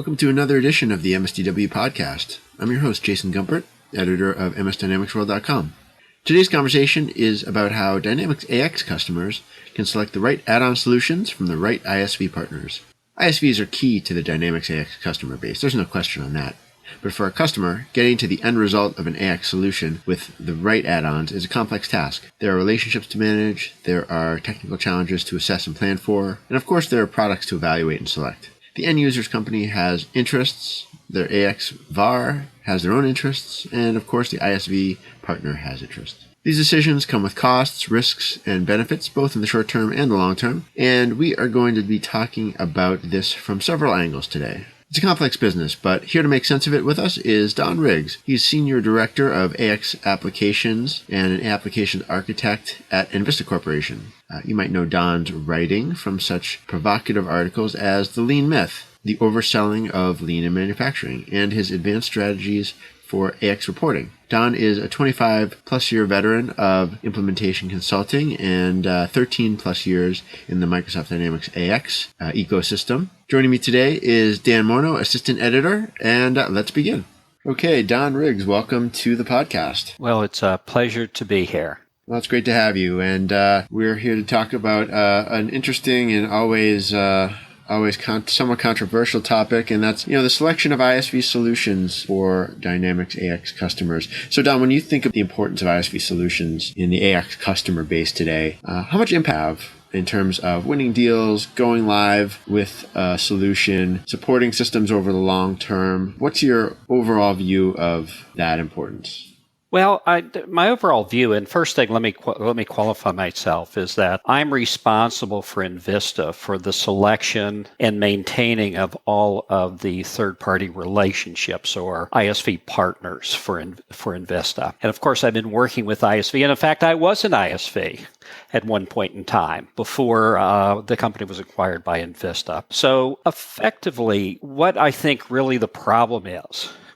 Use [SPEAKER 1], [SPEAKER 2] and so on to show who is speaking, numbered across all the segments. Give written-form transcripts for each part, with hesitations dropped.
[SPEAKER 1] Welcome to another edition of the MSDW podcast. I'm your host, Jason Gumpert, editor of MSDynamicsWorld.com. Today's conversation is about how Dynamics AX customers can select the right add-on solutions from the right ISV partners. ISVs are key to the Dynamics AX customer base. There's no question on that. But for a customer, getting to the end result of an AX solution with the right add-ons is a complex task. There are relationships to manage, there are technical challenges to assess and plan for, and of course there are products to evaluate and select. The end user's company has interests, their AX VAR has their own interests, and of course the ISV partner has interests. These decisions come with costs, risks, and benefits, both in the short term and the long term, and we are going to be talking about this from several angles today. It's a complex business, but here to make sense of it with us is Don Riggs. He's Senior Director of AX Applications and an Application Architect at enVista Corporation. You might know Don's writing from such provocative articles as The Lean Myth, the overselling of lean in manufacturing, and his advanced strategies for AX reporting. Don is a 25-plus year veteran of implementation consulting and 13-plus years in the Microsoft Dynamics AX ecosystem. Joining me today is Dan Morno, assistant editor, and let's begin. Okay, Don Riggs, welcome to the podcast.
[SPEAKER 2] Well, it's a pleasure to be here.
[SPEAKER 1] Well, it's great to have you, and we're here to talk about an interesting and always somewhat controversial topic, and that's the selection of ISV solutions for Dynamics AX customers. So Don, when you think of the importance of ISV solutions in the AX customer base today, how much impact have in terms of winning deals, going live with a solution, supporting systems over the long term? What's your overall view of that importance?
[SPEAKER 2] Well, my overall view, and first thing, let me qualify myself, is that I'm responsible for enVista for the selection and maintaining of all of the third-party relationships or ISV partners for enVista. And of course, I've been working with ISV, and in fact, I was an ISV at one point in time before the company was acquired by enVista. So effectively, what I think really the problem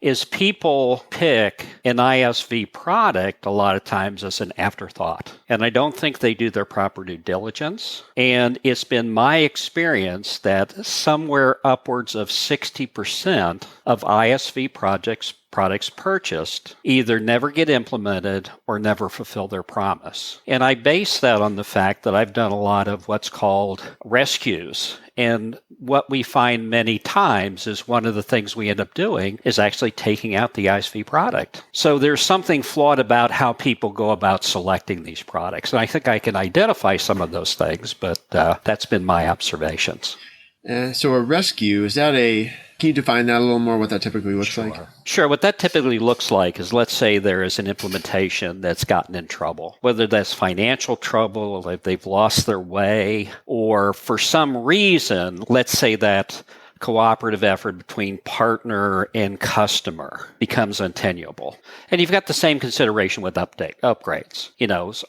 [SPEAKER 2] is people pick an ISV product a lot of times as an afterthought. And I don't think they do their proper due diligence. And it's been my experience that somewhere upwards of 60% of ISV products purchased either never get implemented or never fulfill their promise. And I base that on the fact that I've done a lot of what's called rescues. And what we find many times is one of the things we end up doing is actually taking out the ISV product. So there's something flawed about how people go about selecting these products. And I think I can identify some of those things, but that's been my observations.
[SPEAKER 1] So a rescue, can you define that a little more, what that typically looks like?
[SPEAKER 2] Sure. What that typically looks like is, let's say there is an implementation that's gotten in trouble, whether that's financial trouble, or they've lost their way, or for some reason, let's say that cooperative effort between partner and customer becomes untenable. And you've got the same consideration with upgrades.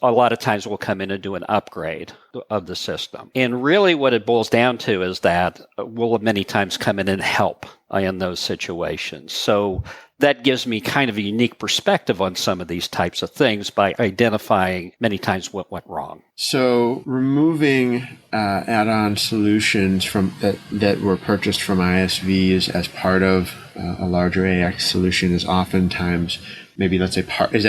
[SPEAKER 2] A lot of times we'll come in and do an upgrade of the system. And really what it boils down to is that we'll many times come in and help in those situations. So that gives me kind of a unique perspective on some of these types of things by identifying many times what went wrong.
[SPEAKER 1] So removing add-on solutions that were purchased from ISVs as part of a larger AX solution is oftentimes maybe, let's say, is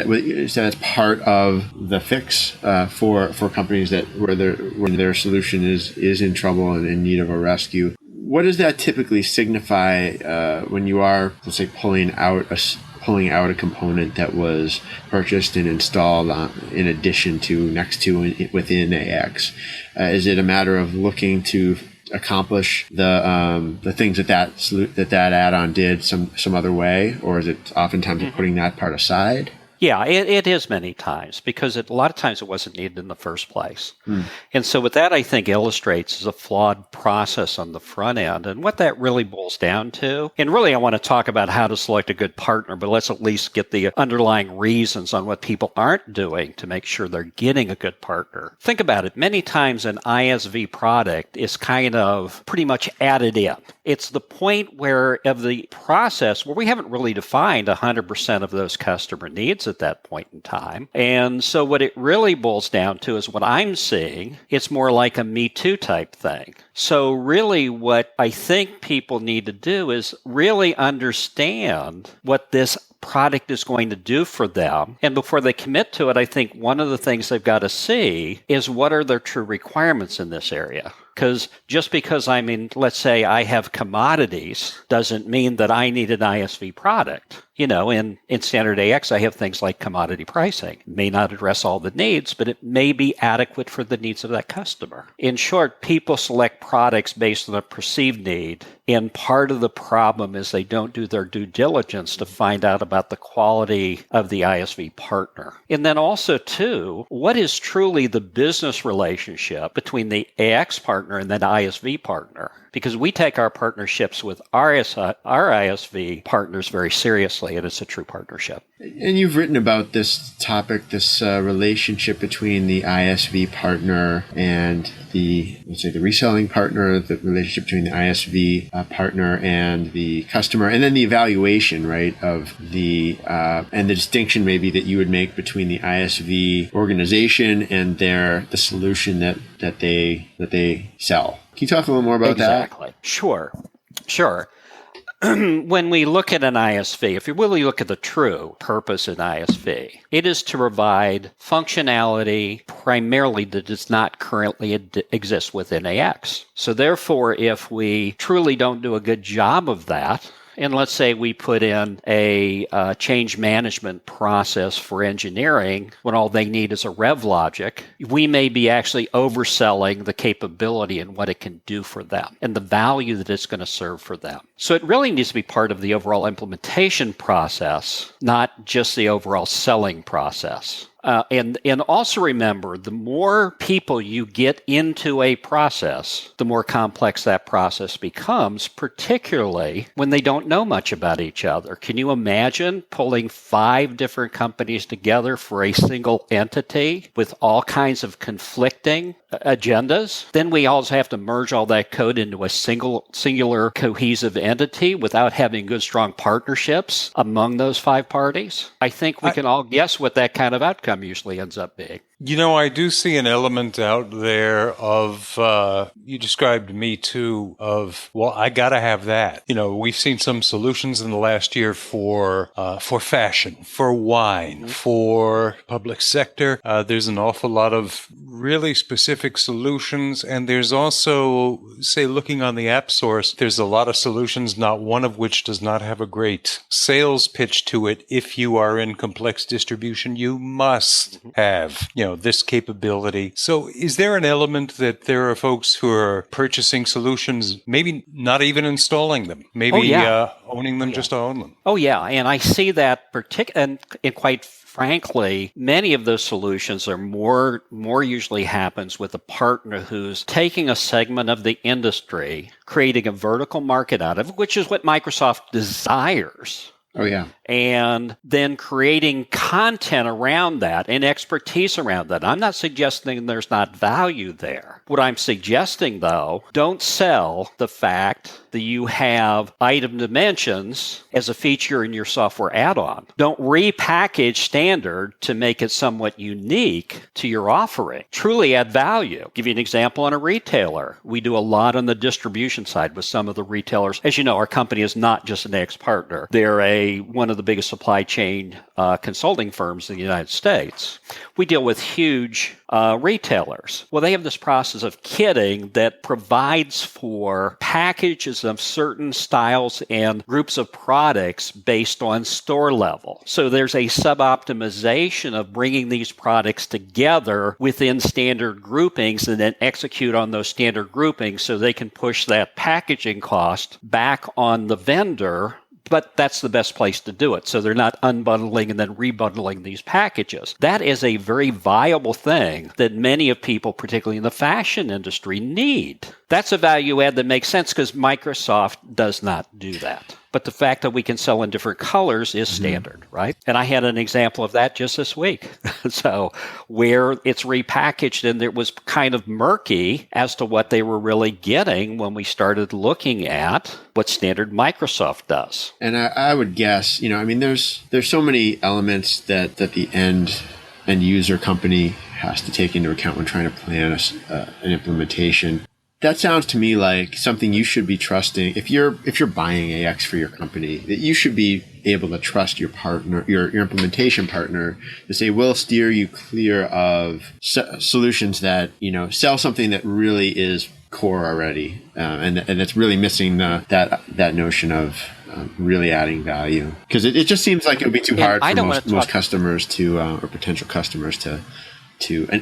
[SPEAKER 1] that part of the fix for companies where their solution is in trouble and in need of a rescue. What does that typically signify when you are, let's say, pulling out a component that was purchased and installed in addition to, next to, within AX? Is it a matter of looking to accomplish the things that add-on did some other way, or is it oftentimes putting that part aside?
[SPEAKER 2] Yeah, it is many times, because a lot of times it wasn't needed in the first place. And so what that, I think, illustrates is a flawed process on the front end. And what that really boils down to, and really I want to talk about how to select a good partner, but let's at least get the underlying reasons on what people aren't doing to make sure they're getting a good partner. Think about it. Many times an ISV product is kind of pretty much added in. It's the point of the process where we haven't really defined 100% of those customer needs at that point in time. And so what it really boils down to is what I'm seeing, it's more like a Me Too type thing. So really what I think people need to do is really understand what this product is going to do for them. And before they commit to it, I think one of the things they've got to see is what are their true requirements in this area. Because just because let's say I have commodities doesn't mean that I need an ISV product. In standard AX, I have things like commodity pricing. It may not address all the needs, but it may be adequate for the needs of that customer. In short, people select products based on a perceived need. And part of the problem is they don't do their due diligence to find out about the quality of the ISV partner. And then also, too, what is truly the business relationship between the AX partner and the ISV partner? Because we take our partnerships with our ISV partners very seriously, and it's a true partnership.
[SPEAKER 1] And you've written about this topic, this relationship between the ISV partner and the reselling partner, the relationship between the ISV partner and the customer, and then the evaluation, right, of the and the distinction maybe that you would make between the ISV organization and the solution that they sell. Can you talk a little more about that?
[SPEAKER 2] Exactly. Sure. When we look at an ISV, if you really look at the true purpose in ISV, it is to provide functionality primarily that does not currently exist within AX. So therefore, if we truly don't do a good job of that, and let's say we put in a change management process for engineering when all they need is a rev logic, we may be actually overselling the capability and what it can do for them and the value that it's going to serve for them. So it really needs to be part of the overall implementation process, not just the overall selling process. And also remember, the more people you get into a process, the more complex that process becomes, particularly when they don't know much about each other. Can you imagine pulling 5 different companies together for a single entity with all kinds of conflicting agendas? Then we also have to merge all that code into a singular cohesive entity without having good, strong partnerships among those 5 parties. I think we can all guess what that kind of outcome usually ends up being.
[SPEAKER 3] I do see an element out there of, you described Me Too, of, well, I got to have that. We've seen some solutions in the last year for fashion, for wine, for public sector. There's an awful lot of really specific solutions. And there's also, say, looking on the app source, there's a lot of solutions, not one of which does not have a great sales pitch to it. If you are in complex distribution, you must have, this capability. So is there an element that there are folks who are purchasing solutions, maybe not even installing them, maybe owning them just to own them?
[SPEAKER 2] Oh, yeah. And I see that and quite frankly, many of those solutions are more usually happens with a partner who's taking a segment of the industry, creating a vertical market out of it, which is what Microsoft desires.
[SPEAKER 1] Oh, yeah.
[SPEAKER 2] And then creating content around that and expertise around that. I'm not suggesting there's not value there. What I'm suggesting, though, don't sell the fact that you have item dimensions as a feature in your software add-on. Don't repackage standard to make it somewhat unique to your offering. Truly add value. Give you an example on a retailer. We do a lot on the distribution side with some of the retailers. As you know, our company is not just an AX partner. They're one of the biggest supply chain consulting firms in the United States. We deal with huge retailers. Well, they have this process of kitting that provides for packages of certain styles and groups of products based on store level. So there's a sub-optimization of bringing these products together within standard groupings and then execute on those standard groupings so they can push that packaging cost back on the vendor. But that's the best place to do it. So they're not unbundling and then rebundling these packages. That is a very viable thing that many of people, particularly in the fashion industry, need. That's a value add that makes sense because Microsoft does not do that. But the fact that we can sell in different colors is standard, right? And I had an example of that just this week. So where it's repackaged and it was kind of murky as to what they were really getting when we started looking at what standard Microsoft does.
[SPEAKER 1] And I would guess, there's so many elements that the end user company has to take into account when trying to plan an implementation. That sounds to me like something you should be trusting. If you're buying AX for your company, that you should be able to trust your partner, your implementation partner, to say, we'll steer you clear of solutions that, sell something that really is core already, and it's really missing that notion of really adding value. Because it just seems like it would be too hard for most customers to, or potential customers to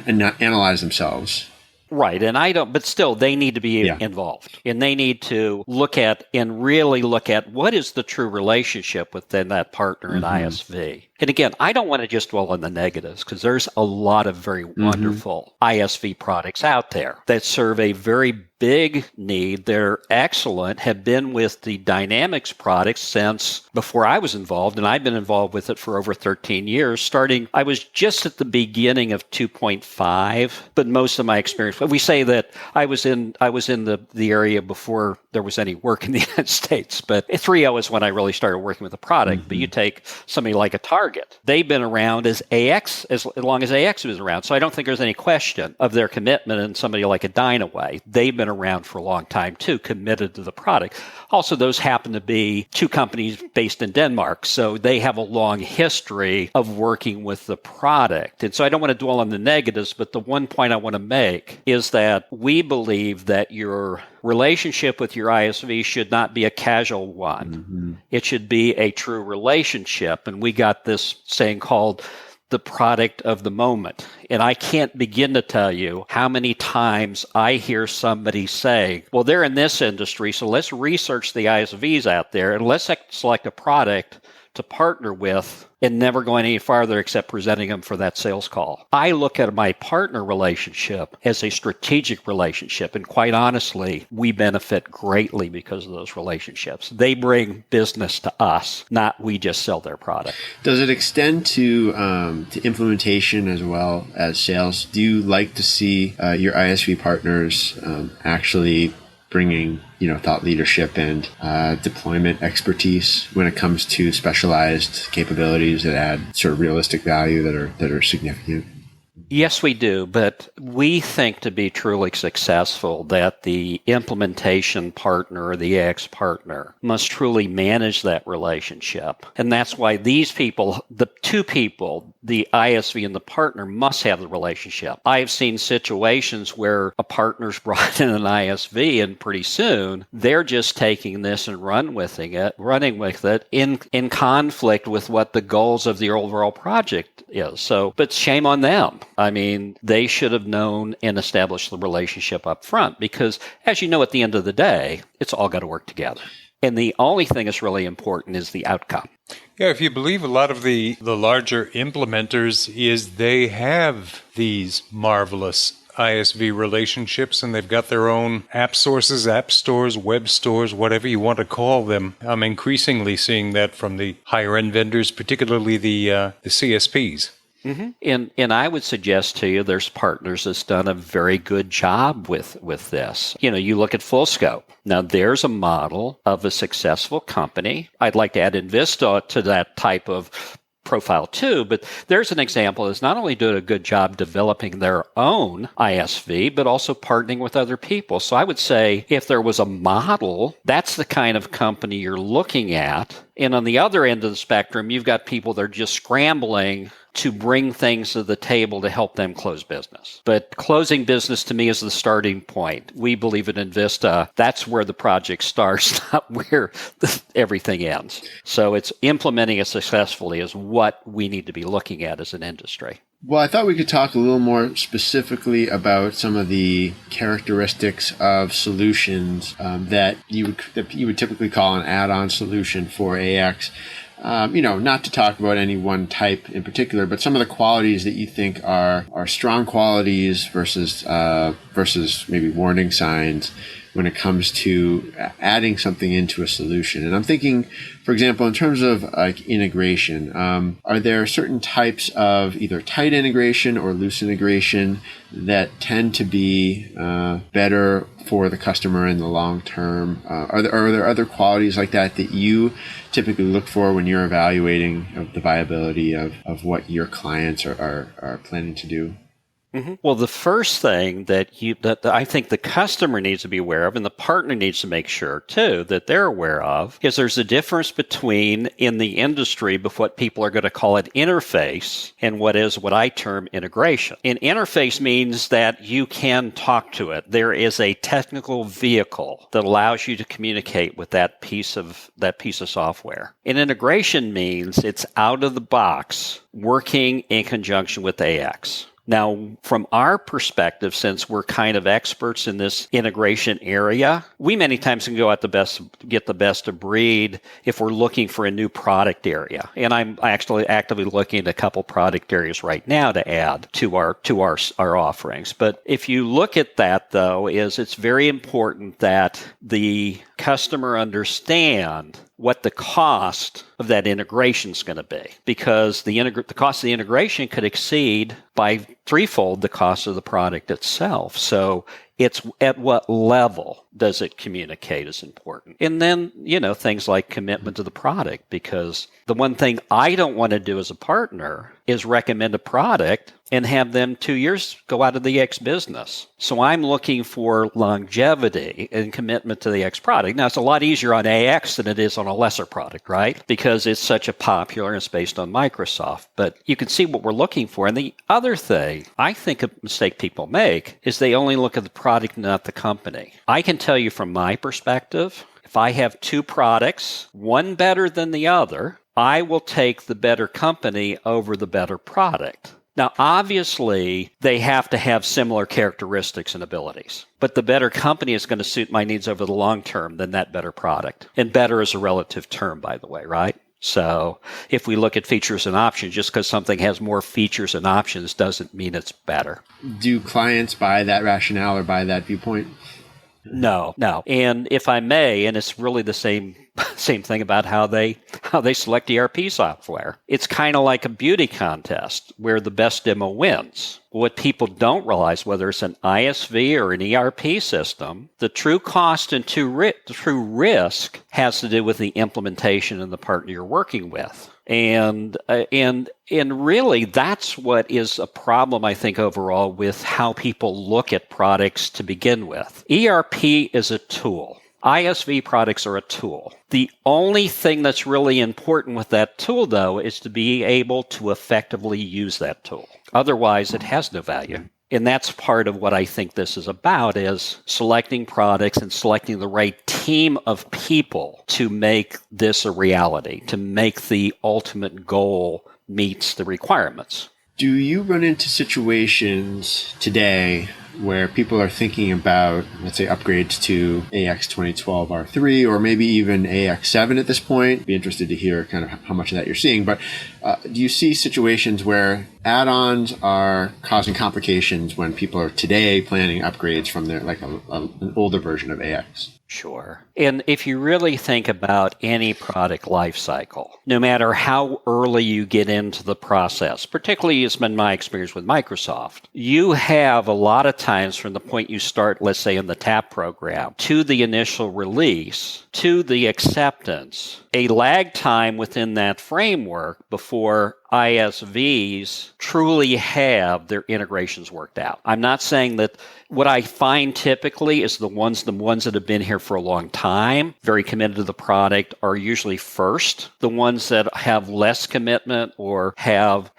[SPEAKER 1] not analyze themselves.
[SPEAKER 2] Right. And but still, they need to be involved. And they need to really look at what is the true relationship within that partner and ISV. And again, I don't want to just dwell on the negatives because there's a lot of very wonderful ISV products out there that serve a very big need. They're excellent, have been with the Dynamics products since before I was involved, and I've been involved with it for over 13 years. I was just at the beginning of 2.5, but most of my experience, we say that I was in the area before there was any work in the United States, but 3.0 is when I really started working with the product. But you take somebody like a Target, they've been around as long as AX was around. So I don't think there's any question of their commitment. And somebody like a Dynaway, they've been around for a long time too, committed to the product. Also, those happen to be two companies based in Denmark. So they have a long history of working with the product. And so I don't want to dwell on the negatives, but the one point I want to make is that we believe that your relationship with your ISV should not be a casual one. It should be a true relationship. And we got this saying called the product of the moment. And I can't begin to tell you how many times I hear somebody say, well, they're in this industry, so let's research the ISVs out there and let's select a product to partner with and never going any farther except presenting them for that sales call. I look at my partner relationship as a strategic relationship. And quite honestly, we benefit greatly because of those relationships. They bring business to us, not we just sell their product.
[SPEAKER 1] Does it extend to implementation as well as sales? Do you like to see your ISV partners actually bringing thought leadership and deployment expertise when it comes to specialized capabilities that add sort of realistic value that are significant?
[SPEAKER 2] Yes, we do, but we think to be truly successful that the implementation partner or the AX partner must truly manage that relationship. And that's why these people, the two people, the ISV and the partner, must have the relationship. I've seen situations where a partner's brought in an ISV and pretty soon they're just taking this and running with it in conflict with what the goals of the overall project is. So, but shame on them. I mean, they should have known and established the relationship up front because, as you know, at the end of the day, it's all got to work together. And the only thing that's really important is the outcome.
[SPEAKER 3] Yeah, if you believe a lot of the larger implementers is they have these marvelous ISV relationships, and they've got their own app sources, app stores, web stores, whatever you want to call them. I'm increasingly seeing that from the higher end vendors, particularly the CSPs.
[SPEAKER 2] And I would suggest to you there's partners that's done a very good job with this. You look at Full Scope. Now, there's a model of a successful company. I'd like to add enVista to that type of profile too, but there's an example that's not only doing a good job developing their own ISV, but also partnering with other people. So I would say if there was a model, that's the kind of company you're looking at. And on the other end of the spectrum, you've got people that are just scrambling to bring things to the table to help them close business. But closing business to me is the starting point. We believe in enVista. That's where the project starts, not where everything ends. So it's implementing it successfully is what we need to be looking at as an industry.
[SPEAKER 1] Well, I thought we could talk a little more specifically about some of the characteristics of solutions that you would typically call an add-on solution for AX. Not to talk about any one type in particular, but some of the qualities that you think are strong qualities versus maybe warning signs when it comes to adding something into a solution. And I'm thinking, for example, in terms of like integration, are there certain types of either tight integration or loose integration that tend to be better for the customer in the long term? Are there other qualities like that you typically look for when you're evaluating the viability of what your clients are planning to do?
[SPEAKER 2] Mm-hmm. Well, the first thing that I think the customer needs to be aware of, and the partner needs to make sure too that they're aware of, is there's a difference between in the industry of what people are going to call an interface and what I term integration. An interface means that you can talk to it. There is a technical vehicle that allows you to communicate with that piece of software. An integration means it's out of the box, working in conjunction with AX. Now, from our perspective, since we're kind of experts in this integration area, we many times can go out get the best of breed if we're looking for a new product area. And I'm actually actively looking at a couple product areas right now to add to our offerings. But if you look at that, though, it's very important that the customer understand what the cost of that integration is going to be, because the cost of the integration could exceed by threefold the cost of the product itself. So it's at what level does it communicate is important. And then, things like commitment to the product, because the one thing I don't want to do as a partner is recommend a product and have them 2 years go out of the X business. So I'm looking for longevity and commitment to the X product. Now, it's a lot easier on AX than it is on a lesser product, right? Because it's such a popular and it's based on Microsoft. But you can see what we're looking for. And the other thing, I think a mistake people make is they only look at the product, not the company. I can tell you from my perspective, if I have two products, one better than the other, I will take the better company over the better product. Now, obviously, they have to have similar characteristics and abilities, but the better company is going to suit my needs over the long term than that better product. And better is a relative term, by the way, right? So if we look at features and options, just because something has more features and options doesn't mean it's better. Do
[SPEAKER 1] clients buy that rationale or buy that viewpoint?
[SPEAKER 2] No. And if I may, and it's really the same thing about how they select ERP software. It's kind of like a beauty contest where the best demo wins. What people don't realize, whether it's an ISV or an ERP system, the true cost and true risk has to do with the implementation and the partner you're working with. And really, that's what is a problem, I think, overall with how people look at products to begin with. ERP is a tool. ISV products are a tool. The only thing that's really important with that tool, though, is to be able to effectively use that tool. Otherwise, it has no value. And that's part of what I think this is about, is selecting products and selecting the right team of people to make this a reality, to make the ultimate goal meets the requirements.
[SPEAKER 1] Do you run into situations today where people are thinking about, let's say, upgrades to AX 2012 R3 or maybe even AX 7 at this point? Be interested to hear kind of how much of that you're seeing. But do you see situations where add-ons are causing complications when people are today planning upgrades from their an older version of AX?
[SPEAKER 2] Sure. And if you really think about any product lifecycle, no matter how early you get into the process, particularly it's been my experience with Microsoft, you have a lot of times from the point you start, let's say in the TAP program, to the initial release, to the acceptance, a lag time within that framework before ISVs truly have their integrations worked out. I'm not saying that what I find typically is the ones that have been here for a long time, very committed to the product, are usually first. The ones that have less commitment or have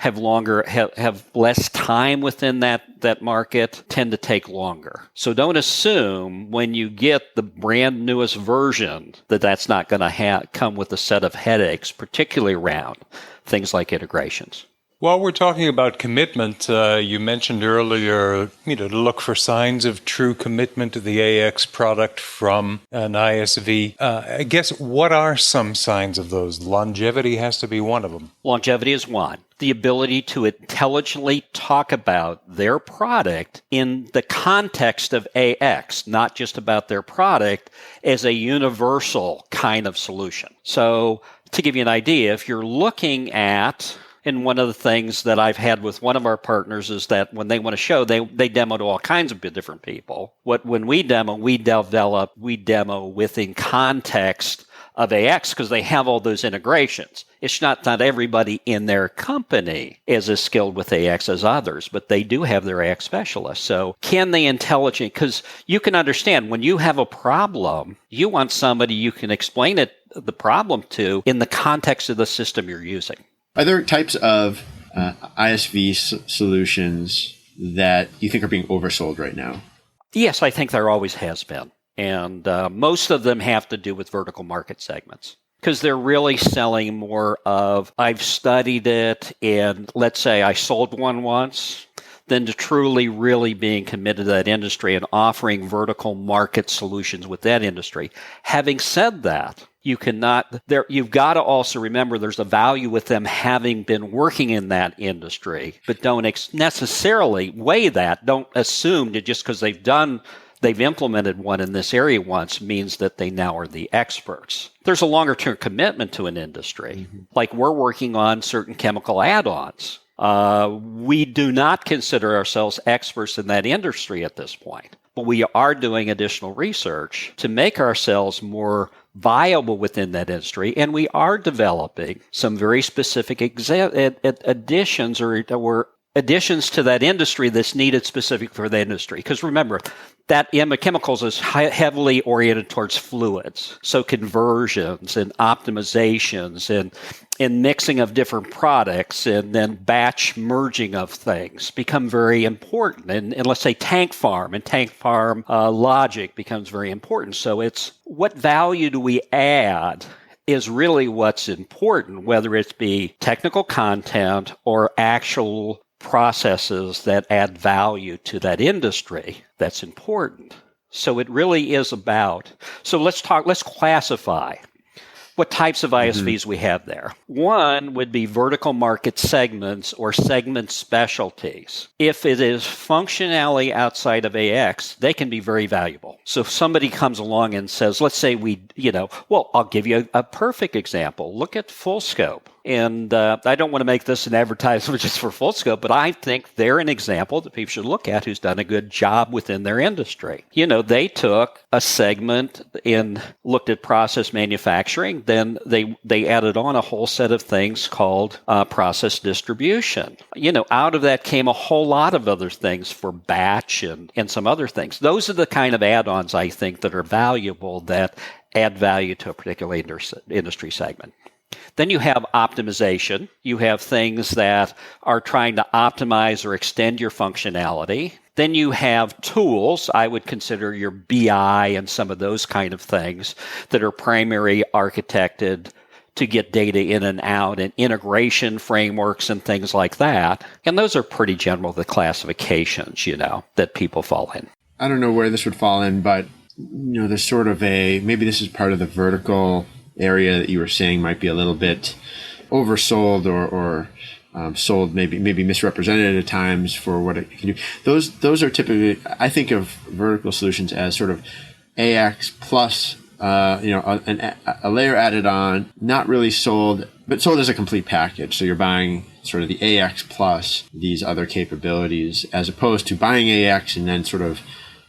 [SPEAKER 2] less time within that market tend to take longer. So don't assume when you get the brand newest version that's not going to come with a set of headaches, particularly around things like integrations.
[SPEAKER 3] While we're talking about commitment, you mentioned earlier, to look for signs of true commitment to the AX product from an ISV. I guess, what are some signs of those? Longevity has to be one of them.
[SPEAKER 2] Longevity is one. the ability to intelligently talk about their product in the context of AX, not just about their product as a universal kind of solution. So to give you an idea, if you're looking at, and one of the things that I've had with one of our partners is that when they want to show, they demo to all kinds of different people. When we demo, we demo within context of AX because they have all those integrations. It's not everybody in their company is as skilled with AX as others, but they do have their AX specialists. So can they intelligent, because you can understand when you have a problem, you want somebody you can explain the problem to in the context of the system you're using.
[SPEAKER 1] Are there types of ISV solutions that you think are being oversold right now?
[SPEAKER 2] Yes, I think there always has been. And most of them have to do with vertical market segments because they're really selling more of, I've studied it, and let's say I sold one once, than to truly, really being committed to that industry and offering vertical market solutions with that industry. Having said that, you've got to also remember there's a value with them having been working in that industry, but don't necessarily weigh that. Don't assume that just because they've implemented one in this area once means that they now are the experts. There's a longer term commitment to an industry. Mm-hmm. Like we're working on certain chemical add-ons. We do not consider ourselves experts in that industry at this point, but we are doing additional research to make ourselves more viable within that industry, and we are developing some very specific additions or additions to that industry that's needed specific for the industry. Because remember, that chemicals is heavily oriented towards fluids. So conversions and optimizations and mixing of different products and then batch merging of things become very important. And let's say tank farm logic becomes very important. So it's what value do we add is really what's important, whether it be technical content or actual processes that add value to that industry. That's important. So it really is about, so let's classify what types of ISVs we have there. One would be vertical market segments or segment specialties. If it is functionality outside of AX, they can be very valuable. So if somebody comes along and says, let's say I'll give you a perfect example. Look at Full Scope. And I don't want to make this an advertisement just for Full Scope, but I think they're an example that people should look at who's done a good job within their industry. They took a segment and looked at process manufacturing. Then they added on a whole set of things called process distribution. Out of that came a whole lot of other things for batch and some other things. Those are the kind of add-ons I think that are valuable, that add value to a particular industry segment. Then you have optimization. You have things that are trying to optimize or extend your functionality. Then you have tools. I would consider your BI and some of those kind of things that are primary architected to get data in and out, and integration frameworks and things like that. And those are pretty general, the classifications, that people fall in.
[SPEAKER 1] I don't know where this would fall in, but there's sort of maybe this is part of the vertical area that you were saying might be a little bit oversold or sold, maybe misrepresented at times for what it can do. Those are typically, I think of vertical solutions as sort of AX plus a layer added on, not really sold, but sold as a complete package. So you're buying sort of the AX plus these other capabilities, as opposed to buying AX and then sort of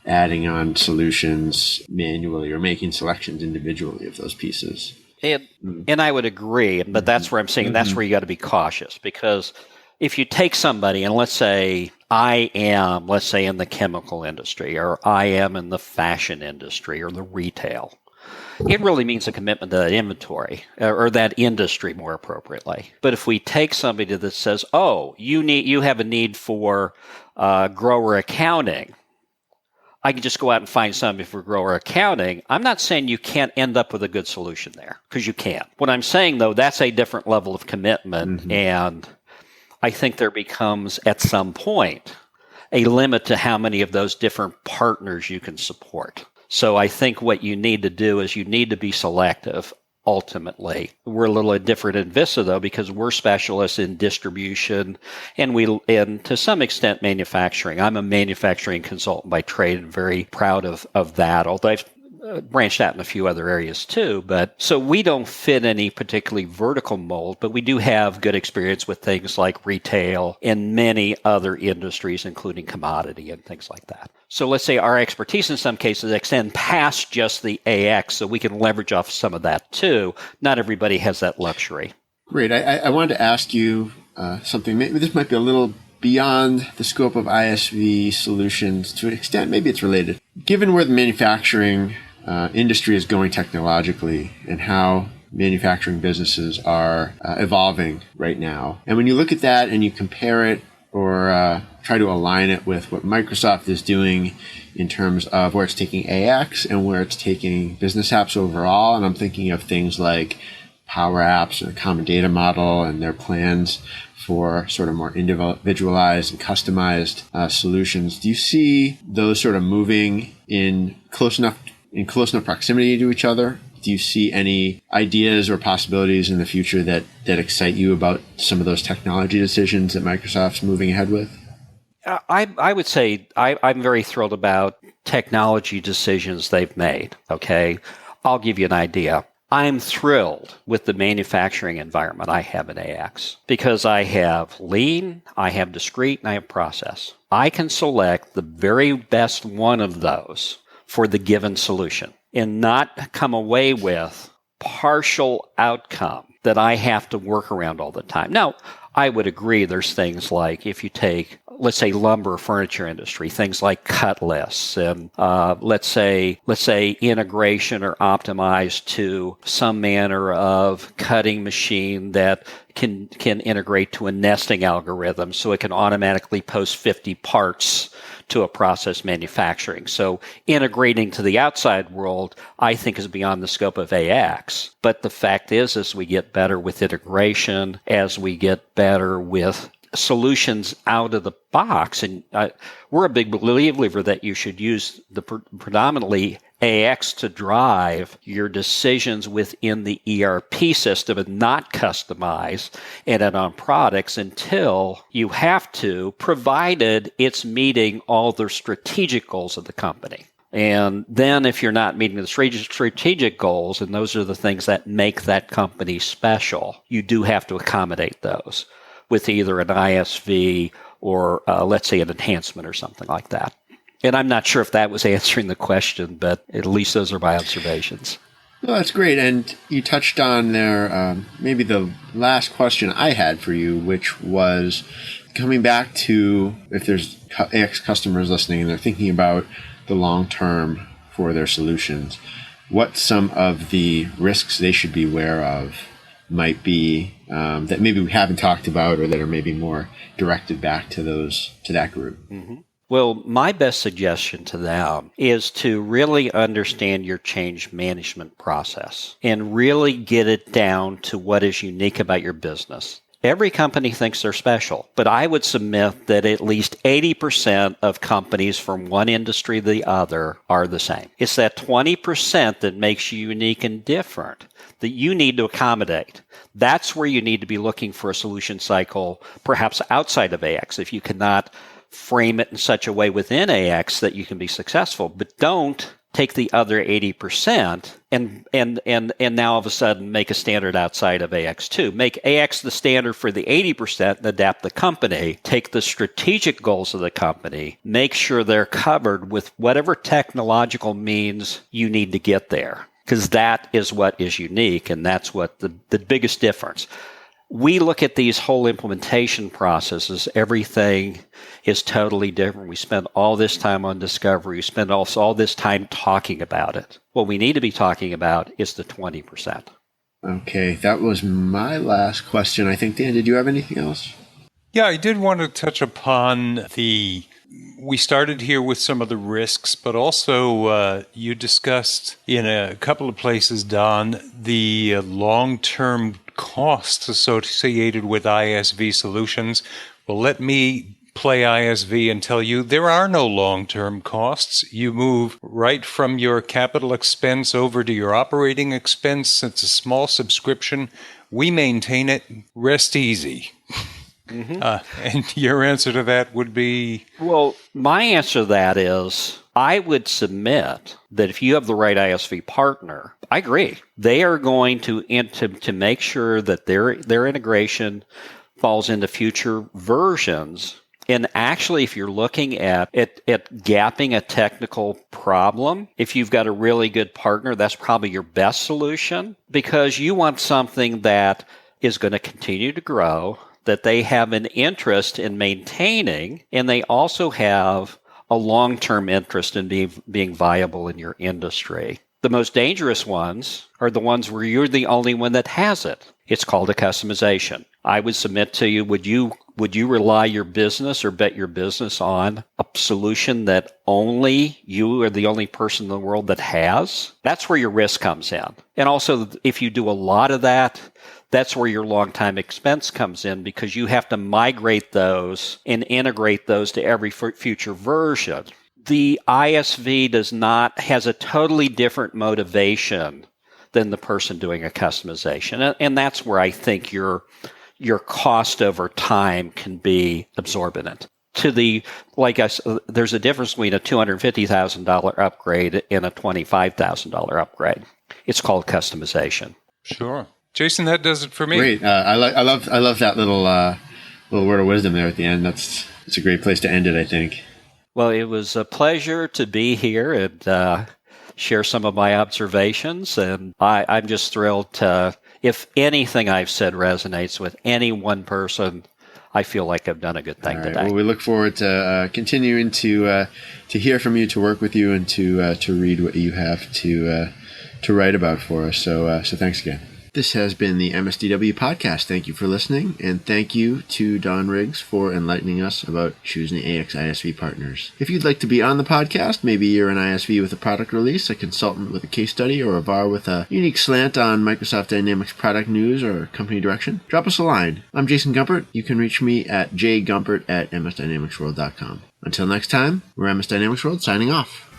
[SPEAKER 1] adding on solutions manually or making selections individually of those pieces.
[SPEAKER 2] And I would agree, but that's where I'm saying that's where you got to be cautious, because if you take somebody and let's say I am, in the chemical industry, or I am in the fashion industry or the retail, it really means a commitment to that inventory or that industry more appropriately. But if we take somebody that says, oh, you have a need for grower accounting, I can just go out and find somebody for grower accounting. I'm not saying you can't end up with a good solution there, because you can. What I'm saying, though, that's a different level of commitment. And I think there becomes, at some point, a limit to how many of those different partners you can support. So I think what you need to do is you need to be selective. ultimately. We're a little different in Vista, though, because we're specialists in distribution and to some extent manufacturing. I'm a manufacturing consultant by trade and very proud of that, although I've branched out in a few other areas too. But so we don't fit any particularly vertical mold, but we do have good experience with things like retail and many other industries, including commodity and things like that. So let's say our expertise in some cases extend past just the AX, so we can leverage off some of that too. Not everybody has that luxury.
[SPEAKER 1] Great. I wanted to ask you something. Maybe this might be a little beyond the scope of ISV solutions to an extent. Maybe it's related. Given where the manufacturing industry is going technologically and how manufacturing businesses are evolving right now, and when you look at that and you compare it or try to align it with what Microsoft is doing in terms of where it's taking AX and where it's taking business apps overall, and I'm thinking of things like Power Apps and a common data model and their plans for sort of more individualized and customized solutions. Do you see those sort of moving in close enough proximity to each other? Do you see any ideas or possibilities in the future that excite you about some of those technology decisions that Microsoft's moving ahead with?
[SPEAKER 2] I would say I'm very thrilled about technology decisions they've made. Okay, I'll give you an idea. I'm thrilled with the manufacturing environment I have in AX because I have lean, I have discrete, and I have process. I can select the very best one of those for the given solution and not come away with partial outcome that I have to work around all the time. Now, I would agree there's things like if you take, let's say, lumber furniture industry, things like cut lists and let's say integration or optimized to some manner of cutting machine that can integrate to a nesting algorithm so it can automatically post 50 parts to a process manufacturing. So integrating to the outside world, I think, is beyond the scope of AX. But the fact is, as we get better with integration, as we get better with solutions out of the box, and we're a big believer that you should use the predominantly AX to drive your decisions within the ERP system and not customize and add-on products until you have to, provided it's meeting all the strategic goals of the company. And then if you're not meeting the strategic goals, and those are the things that make that company special, you do have to accommodate those with either an ISV or, let's say, an enhancement or something like that. And I'm not sure if that was answering the question, but at least those are my observations.
[SPEAKER 1] Well, that's great. And you touched on there maybe the last question I had for you, which was coming back to if there's AX customers listening and they're thinking about the long term for their solutions, what some of the risks they should be aware of might be that maybe we haven't talked about or that are maybe more directed back to that group.
[SPEAKER 2] Mm-hmm. Well, my best suggestion to them is to really understand your change management process and really get it down to what is unique about your business. Every company thinks they're special, but I would submit that at least 80% of companies from one industry to the other are the same. It's that 20% that makes you unique and different that you need to accommodate. That's where you need to be looking for a solution cycle, perhaps outside of AX, if you cannot frame it in such a way within AX that you can be successful. But don't take the other 80% and now all of a sudden make a standard outside of AX2. Make AX the standard for the 80% and adapt the company. Take the strategic goals of the company. Make sure they're covered with whatever technological means you need to get there. Because that is what is unique, and that's what the biggest difference. We look at these whole implementation processes. Everything is totally different. We spend all this time on discovery. We spend also all this time talking about it. What we need to be talking about is the 20%.
[SPEAKER 1] Okay, that was my last question. I think, Dan, did you have anything else?
[SPEAKER 3] Yeah, I did want to touch upon we started here with some of the risks, but also you discussed in a couple of places, Don, the long-term costs associated with ISV solutions. Well, let me play ISV and tell you there are no long-term costs. You move right from your capital expense over to your operating expense. It's a small subscription. We maintain it. Rest easy. And your answer to that would be?
[SPEAKER 2] Well, my answer to that is I would submit that if you have the right ISV partner, I agree. They are going to make sure that their integration falls into future versions. And actually, if you're looking at gapping a technical problem, if you've got a really good partner, that's probably your best solution, because you want something that is going to continue to grow, that they have an interest in maintaining, and they also have a long-term interest in being viable in your industry. The most dangerous ones are the ones where you're the only one that has it. It's called a customization. I would submit to you, would you rely your business or bet your business on a solution that only you are the only person in the world that has? That's where your risk comes in. And also, if you do a lot of that, that's where your long-time expense comes in, because you have to migrate those and integrate those to every future version. The ISV has a totally different motivation than the person doing a customization. And that's where I think your cost over time can be absorbent. There's a difference between a $250,000 upgrade and a $25,000 upgrade. It's called customization.
[SPEAKER 3] Sure. Jason, that does it for me.
[SPEAKER 1] Great. I love that little word of wisdom there at the end. It's a great place to end it, I think.
[SPEAKER 2] Well, it was a pleasure to be here and share some of my observations. And I'm just thrilled to, if anything I've said resonates with any one person, I feel like I've done a good thing today.
[SPEAKER 1] Well, we look forward to continuing to hear from you, to work with you, and to read what you have to write about for us. So thanks again. This has been the MSDW podcast. Thank you for listening, and thank you to Don Riggs for enlightening us about choosing AX ISV partners. If you'd like to be on the podcast, maybe you're an ISV with a product release, a consultant with a case study, or a VAR with a unique slant on Microsoft Dynamics product news or company direction, drop us a line. I'm Jason Gumpert. You can reach me at jgumpert@msdynamicsworld.com. Until next time, we're MS Dynamics World signing off.